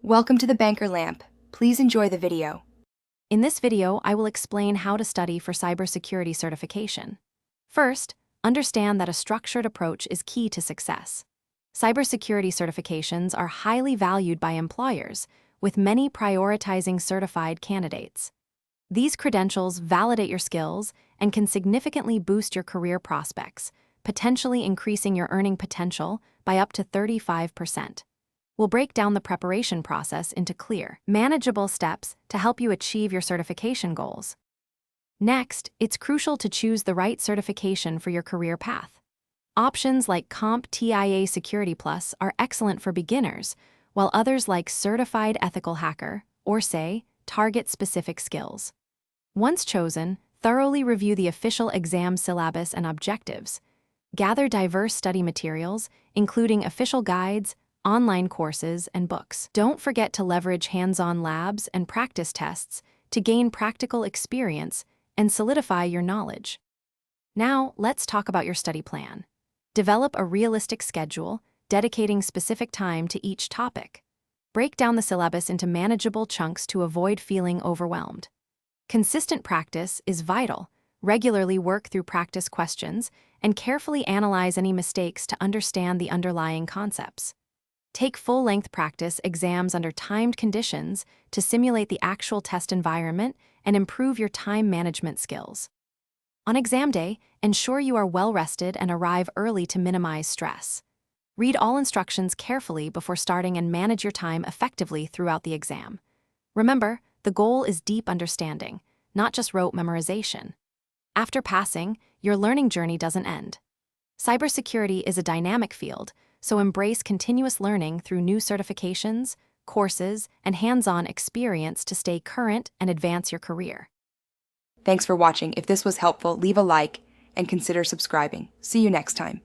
Welcome to the Banker Lamp. Please enjoy the video. In this video, I will explain how to study for cybersecurity certification. First, understand that a structured approach is key to success. Cybersecurity certifications are highly valued by employers, with many prioritizing certified candidates. These credentials validate your skills and can significantly boost your career prospects, potentially increasing your earning potential by up to 35%. We'll break down the preparation process into clear, manageable steps to help you achieve your certification goals. Next, it's crucial to choose the right certification for your career path. Options like CompTIA Security Plus are excellent for beginners, while others like Certified Ethical Hacker, or SAE, target specific skills. Once chosen, thoroughly review the official exam syllabus and objectives. Gather diverse study materials, including official guides, online courses, and books. Don't forget to leverage hands-on labs and practice tests to gain practical experience and solidify your knowledge. Now, let's talk about your study plan. Develop a realistic schedule, dedicating specific time to each topic. Break down the syllabus into manageable chunks to avoid feeling overwhelmed. Consistent practice is vital. Regularly work through practice questions and carefully analyze any mistakes to understand the underlying concepts. Take full-length practice exams under timed conditions to simulate the actual test environment and improve your time management skills. On exam day, ensure you are well-rested and arrive early to minimize stress. Read all instructions carefully before starting and manage your time effectively throughout the exam. Remember, the goal is deep understanding, not just rote memorization. After passing, your learning journey doesn't end. Cybersecurity is a dynamic field, so embrace continuous learning through new certifications, courses, and hands-on experience to stay current and advance your career. Thanks for watching. If this was helpful, leave a like and consider subscribing. See you next time.